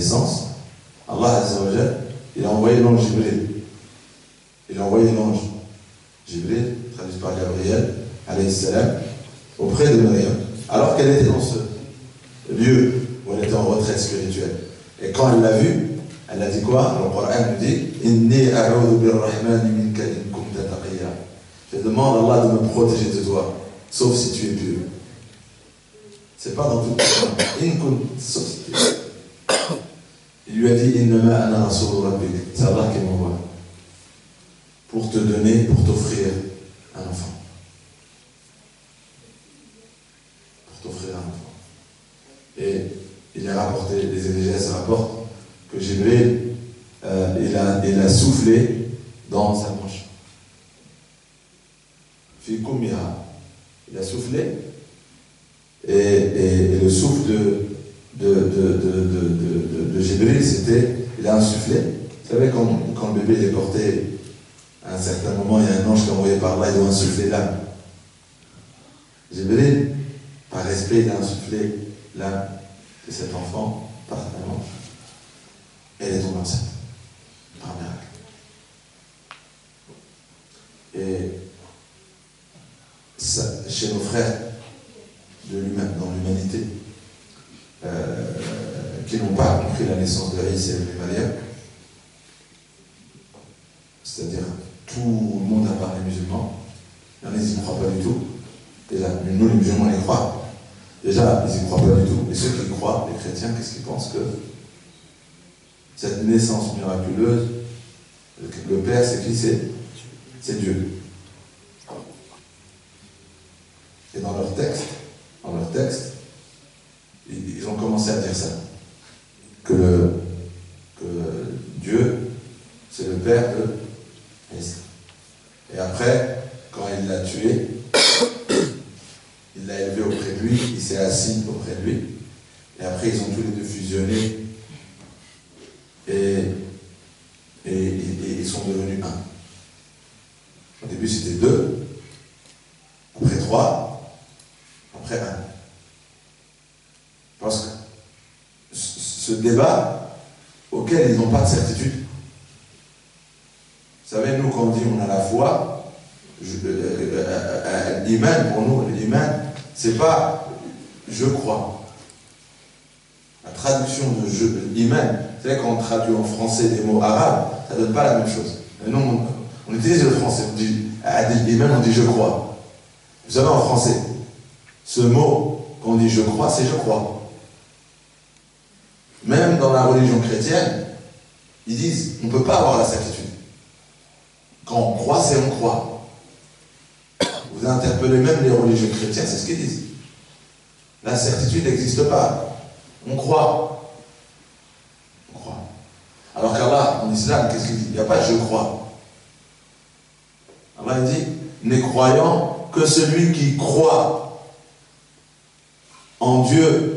naissance, Allah Azza wa Jal, il a envoyé l'ange Jibril. Il a envoyé l'ange Jibril, traduit par Gabriel, alayhi salam, auprès de Maryam, alors qu'elle était dans ce lieu où elle était en retraite spirituelle. Et quand elle l'a vu, elle a dit quoi? Le Coran nous dit Inni a'udhu birrahmani minka in kunta taqiyya. Je demande à Allah de me protéger de toi, sauf si tu es pur. C'est pas dans tout le Coran. Sauf si tu es pur. Il lui a dit Innama ana rasoul rabbik. C'est Allah qui m'envoie pour te donner, pour t'offrir un enfant. Pour t'offrir un enfant. Et il est rapporté, les exégèses rapportent que Jibril, il a soufflé dans sa bouche. Fi kumira. Il a soufflé et le souffle de Jibril, c'était, il a insufflé. Vous savez, quand le bébé est porté, à un certain moment, il y a un ange qui est envoyé par là, il doit insuffler l'âme. Jibril, par respect, il a insufflé l'âme de cet enfant par un ange. Elle est tombée enceinte, par miracle. Et ça, chez nos frères dans l'humanité, qui n'ont pas compris la naissance de Isa et Maryam, c'est-à-dire tout le monde à part les musulmans, il y en a qui n'y croient pas du tout. Déjà, nous les musulmans les croient. Déjà, ils n'y croient pas du tout. Et ceux qui y croient, les chrétiens, qu'est-ce qu'ils pensent? Que cette naissance miraculeuse, le Père, c'est qui? C'est Dieu. Et dans leur texte, ils ont commencé à dire ça. Que Dieu, c'est le Père de Isa. Et après, quand il l'a tué, il l'a élevé auprès de lui, il s'est assis auprès de lui. Et après, ils ont tous les deux fusionné. Et ils sont devenus un. Au début, c'était 2, après 3, après 1. Parce que ce débat auquel ils n'ont pas de certitude. Vous savez, nous, quand on dit on a la foi, l'iman, pour nous, l'iman, c'est pas je crois. La traduction de l'iman, vous savez, quand on traduit en français des mots arabes, ça ne donne pas la même chose. Mais nous, on utilise le français, on dit l'iman, on dit je crois. Vous savez, en français, ce mot, quand on dit je crois, c'est je crois. Même dans la religion chrétienne, ils disent on ne peut pas avoir la certitude. Quand on croit, c'est on croit. Vous interpellez même les religieux chrétiens, c'est ce qu'ils disent. La certitude n'existe pas. On croit. On croit. Alors qu'Allah, en islam, qu'est-ce qu'il dit? Il n'y a pas je crois. Allah dit n'est croyant que celui qui croit en Dieu.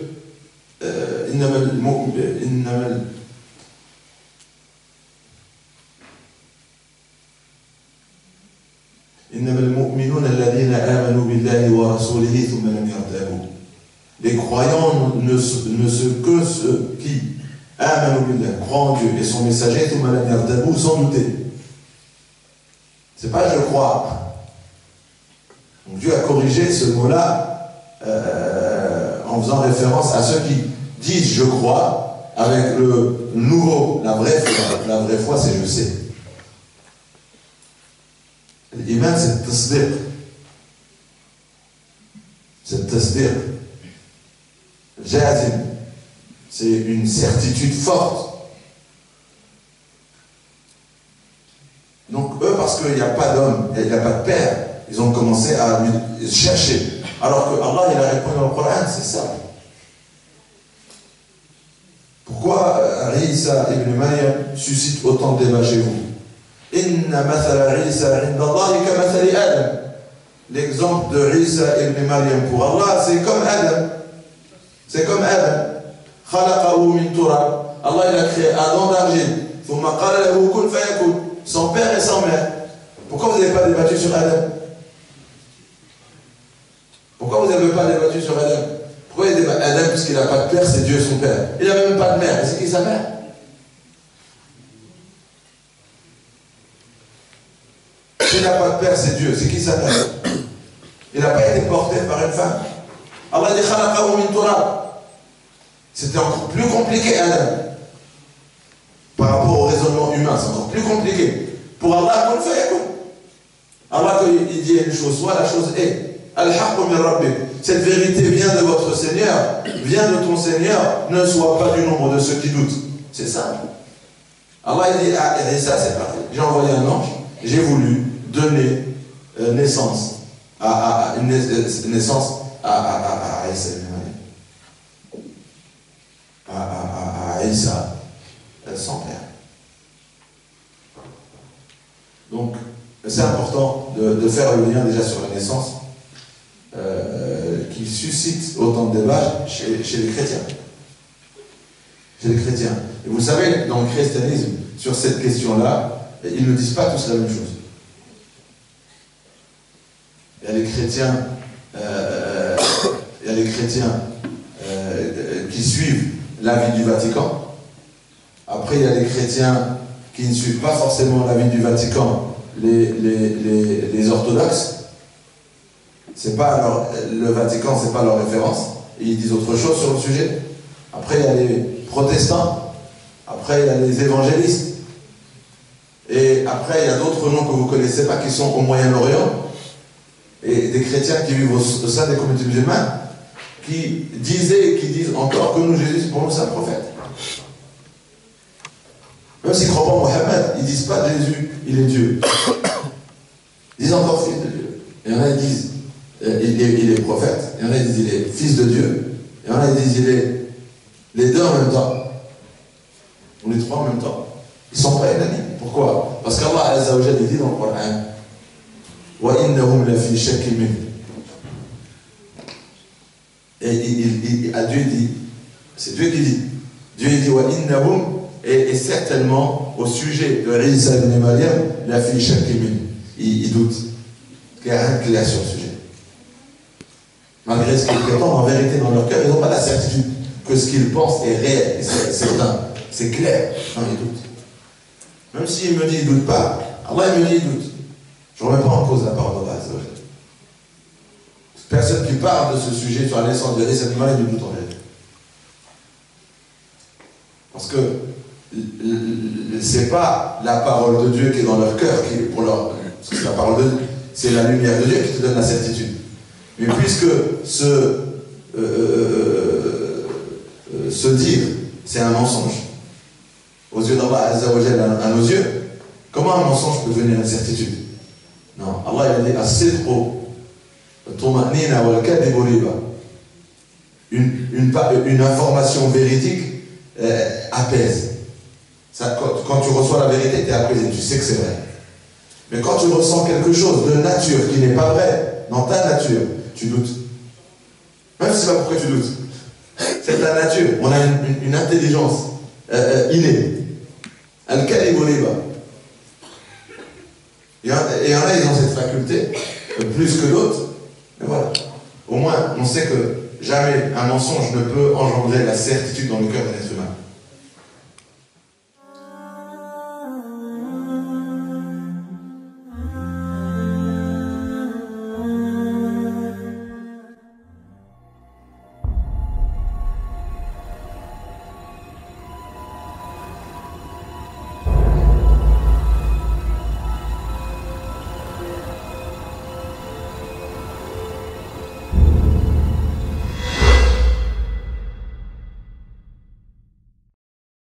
Les croyants ne sont que ceux qui croient en Dieu et son messager sans douter. C'est pas je crois. Donc Dieu a corrigé ce mot-là en faisant référence à ceux qui disent je crois avec le nouveau, la vraie foi. La vraie foi, c'est je sais. L'iman, c'est tasdiq. C'est tasdiq. Jazim. C'est une certitude forte. Donc eux, parce qu'il n'y a pas d'homme, il n'y a pas de père, ils ont commencé à lui chercher. Alors que Allah, il a répondu dans le Coran, c'est ça. Pourquoi Isa ibn Maryam suscite autant de débats chez vous? Inna mathala Isa inda Allahi ka mathali Adam. L'exemple de Isa ibn Maryam pour Allah, c'est comme Adam. C'est comme Adam. Khalaqahu min turab. Allah, il a créé Adam d'argile. Thumma qala lahu kun fayakun. Sans père et sans mère. Pourquoi vous n'avez pas débattu sur Adam? Pourquoi vous n'avez pas débattu sur Adam? Pourquoi il dit Adam, puisqu'il n'a pas de père, c'est Dieu son père. Il n'a même pas de mère, c'est qui sa mère? S'il n'a pas de père, c'est Dieu, c'est qui sa mère? Il n'a pas été porté par une femme. Allah dit Khalaqahu min turab. C'était encore plus compliqué, Adam. Par rapport au raisonnement humain, c'est encore plus compliqué. Pour Allah, qu'on fait, Allah, quand il dit une chose, soit la chose est. Al-Haqqu min Rabbik. Cette vérité vient de votre Seigneur, vient de ton Seigneur, ne sois pas du nombre de ceux qui doutent. C'est simple. Allah il dit à Isa, c'est parfait. J'ai envoyé un ange, j'ai voulu donner naissance à Isa, à Isa, sans père. Donc, c'est important de faire le lien déjà sur la naissance qui suscite autant de débats chez les chrétiens. Chez les chrétiens. Et vous savez, dans le christianisme, sur cette question-là, ils ne disent pas tous la même chose. Il y a les chrétiens, qui suivent l'avis du Vatican. Après, il y a les chrétiens qui ne suivent pas forcément l'avis du Vatican, les orthodoxes. C'est pas le Vatican, c'est pas leur référence. Et ils disent autre chose sur le sujet. Après, il y a les protestants. Après, il y a les évangélistes. Et après, il y a d'autres noms que vous ne connaissez pas qui sont au Moyen-Orient. Et des chrétiens qui vivent au sein des communautés musulmanes qui disaient et qui disent encore que nous, Jésus, pour nous, c'est un prophète. Même s'ils ne croient pas en Mohammed, ils ne disent pas Jésus, il est Dieu. Ils disent encore fils de Dieu. Et il y en a qui disent il est prophète. Il y en a qui disent il est fils de Dieu. Il y en a qui disent il est les deux en même temps. Ou les trois en même temps. Ils ne sont pas unanimes. Pourquoi? Parce qu'Allah Azza wa Jalla dit dans le Coran وَإِنَّهُمْ لَفِي شَكٍّ مِّنْهُ. Et Dieu dit, c'est Dieu qui dit. Dieu dit وَإِنَّهُمْ et certainement au sujet de Isa ibn Maryam, لَفِي شَكٍّ مِّنْهُ. Ils doutent. Il y a rien de clair sur le sujet. Malgré ce qu'ils prétendent, en vérité, dans leur cœur, ils n'ont pas la certitude que ce qu'ils pensent est réel, c'est certain, c'est clair. Non, ils doutent. Même s'il me dit, il ne doute pas, Allah il me dit, il doute. Je ne remets pas en cause la parole d'Allah. Personne qui parle de ce sujet sur la naissance de Isa ibn Maryam, il doute en vérité. Parce que c'est pas la parole de Dieu qui est dans leur cœur, qui est pour leur. Parce que la parole de Dieu, c'est la lumière de Dieu qui te donne la certitude. Mais puisque se dire, c'est un mensonge, aux yeux d'Allah Azza wa Jalla, à nos yeux, comment un mensonge peut devenir une certitude? Non, Allah il a dit as-sidqu tuma'nina wal kadhibu riba. Une information véridique apaise. Ça, quand tu reçois la vérité, tu es apaisé, tu sais que c'est vrai. Mais quand tu ressens quelque chose de nature qui n'est pas vrai, dans ta nature, tu doutes. Même si c'est pas pourquoi tu doutes. C'est ta nature. On a une intelligence innée. Al-kadhibu riba. Et il y en a, ils ont cette faculté, plus que d'autres. Mais voilà. Au moins, on sait que jamais un mensonge ne peut engendrer la certitude dans le cœur d'un être